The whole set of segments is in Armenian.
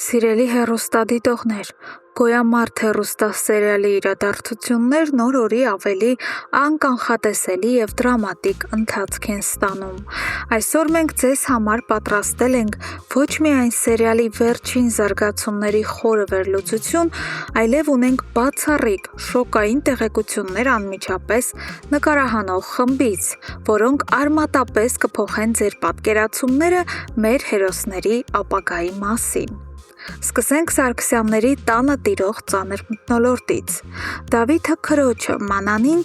Սիրելի հեռուստադիտողներ, «Գոյամարտ» հեռուստասերիալի իրադարձություններն օր-օրի ավելի անկանխատեսելի և դրամատիկ ընթացք են ստանում։ Այսօր մենք ձեզ համար պատրաստել ենք ոչ միայն սերիալի վերջին զարգացումների խորը վերլուծություն, այլև ունենք բացառիկ, շոկային տեղեկություններ անմիջապես նկարահանող խմբից, որոնք արմատապես կփոխեն ձեր պատկերացումները մեր հերոսների ապագայի մասին։ Սկսենք Սարգսյանների տանը տիրող ծանր մթնոլորտից։ Դավիթը քրոջը Մանանին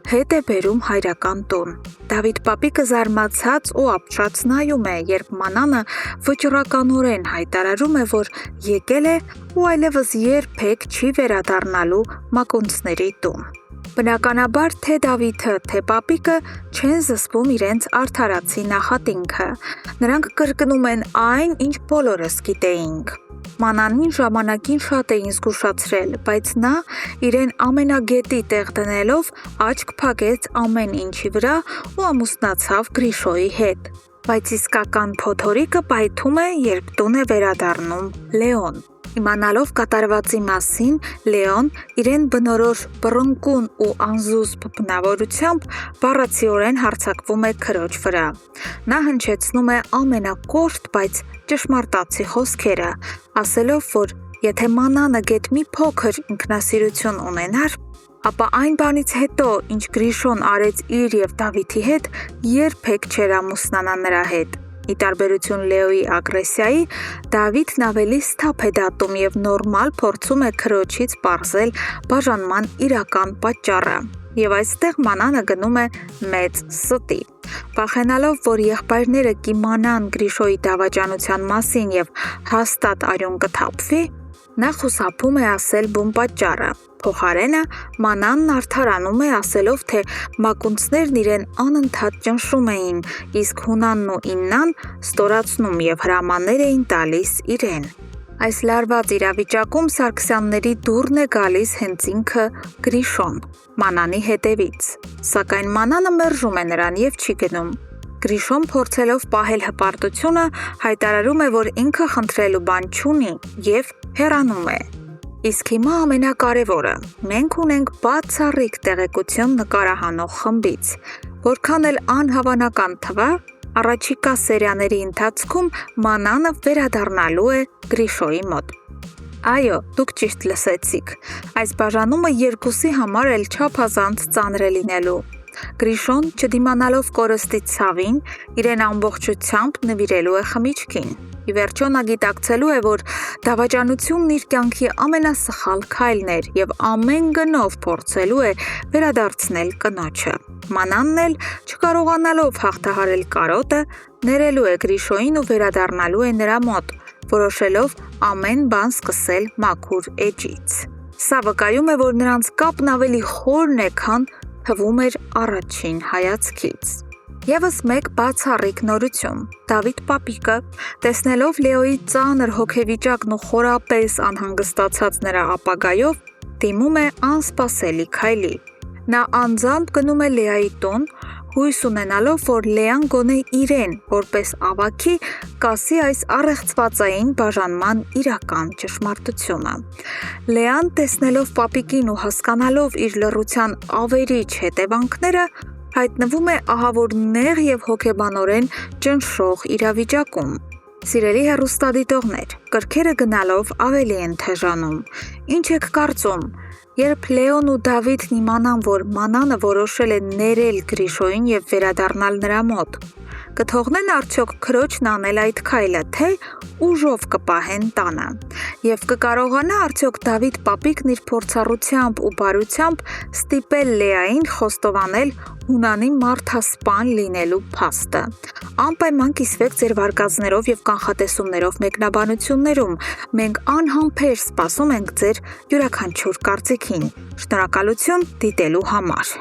հետ է բերում հայրական տուն։ Դավիթ պապիկը զարմացած ու ապշած նայում է, երբ Մանանը վճռականորեն հայտարարում է, որ եկել է ու այլևս երբեք չի վերադառնալու մակունցների տուն։ Բնականաբար թե Դավիթը, թե պապիկը չեն զսպում իրենց արդարացի նախատինքը։ Նրանք կրկնում են այն, ինչ բոլորս գիտեինք։ Մանանին ժամանակին շատ էին զգուշացրել, բայց նա իրեն ամենագետի տեղ դնելով աչք փակեց ամեն ինչի վրա ու ամուսնացավ Գրիշոյի հետ։ Բայց իսկական փոթորիկը պայթում է, երբ տուն է վերադառնում Լեոն։ Իմանալով կատարվածի մասին, Լեոն իրեն բնորոշ բռնկուն ու անզուսպ բնավորությամբ բառացիորեն հարձակվում է քրոջ վրա։ Նա հնչեցնում է ամենակոշտ, բայց ճշմարտացի խոսքերը, ասելով, որ եթե Մանանը գեթ մի փոքր ինքնասիրություն ունենար, ապա այն բանից հետո, ինչ Գրիշոն արեց իր և Դավիթի հետ, երբեք չէր ամուսնանա նրա հետ։ Ի տարբերություն Լեոյի ագրեսիայի, Դավիթն ավելի սթափ է դատում և նորմալ փորձում է քրոջից պարզել բաժանման իրական պատճառը։ Եվ այստեղ Մանանը գնում է մեծ ստի։ Վախենալով, որ եղբայրները կիմանան Գրիշոյի դավաճանության մասին և հաստատ արյուն կթափվի, նա խուսափում է ասել բուն պատճառը։ Փոխարենը Մանանն արդարանում է, ասելով, թե մակունցներն իրեն անընդհատ ճնշում էին, իսկ Հունանն ու Իննան ստորացնում և հրամաններ էին տալիս իրեն։ Այս լարված իրավիճակում Սարգսյանների դուռն է գալիս հենց ինքը Գրիշոն, Մանանի հետևից։ Սակայն Մանանը մերժում է նրան և չի գնում։ Գրիշոն փորձելով պահել հպարտությունը, հայտարարում է, որ ինքը խնդրելու բան չունի և հեռանում է։ Իսկ հիմա ամենակարևորը՝ մենք ունենք բացառիկ տեղեկություն նկարահանող խմբից։ Որքան էլ անհավանական թվա, առաջիկա սերիաների ընթացքում Մանանը վերադառնալու է Գրիշոյի մոտ։ Այո, դուք ճիշտ լսեցիք։ Այս բաժանումը երկուսի համար էլ չափազանց ծանր է լինելու։ Գրիշոն, չդիմանալով կորստի ցավին, իրեն ամբողջությամբ նվիրելու է խմիչքին։ Ի վերջո նա գիտակցելու է, որ դավաճանությունն իր կյանքի ամենասխալ քայլն էր և ամեն գնով փորձելու է վերադարձնել կնոջը։ Մանանն էլ, չկարողանալով հաղթահարել կարոտը, ներելու է Գրիշոյին ու վերադառնալու է նրա մոտ, որոշելով ամեն բան սկսել մաքուր էջից։ Սա վկայում է, որ նրանց կապն ավելի խորն է, քան թվում էր առաջին հայացքից։ Եվս մեկ բացառիկ նորություն։ Դավիթ պապիկը, տեսնելով Լեոյի ծանր հոգեվիճակն ու խորապես անհանգստացած նրա ապագայով, դիմում է անսպասելի քայլի։ Նա անձամբ գնում է Լեայի տուն, հույս ունենալով, որ Լեան գոնե իրեն, որպես ավագի, կասի այս առեղծվածային բաժանման իրական ճշմարտությունը։ Լեան, տեսնելով պապիկին ու հասկանալով իր լռության ավերիչ հետևանքները, հայտնվում է ահավոր նեղ և հոգեբանորեն ճնշող իրավիճակում։ Սիրելի հեռուստադիտողներ, կրքերը գնալով ավելի են թեժանում։ Ինչ եք կարծում, երբ Լեոն ու Դավիթն իմանան, որ Մանանը որոշել է ներել Գրիշոյին և վերադառնալ նրա մոտ, կթողնեն արդյոք քրոջն անել այդ քայլը, թե ուժով կպահեն տանը։ Եվ կկարողանա արդյոք Դավիթ պապիկն իր փորձառությամբ ու բարությամբ ստիպել Լեային խոստովանել Հունանի մարդասպան լինելու փաստը։ Անպայման կիսվեք ձեր վարկածներով և կանխատեսումներով մեկնաբանություններում։ Մենք անհամբեր սպասում ենք ձեր յուրաքանչյուր կարծիքին։ Շնորհակալություն դիտելու համար։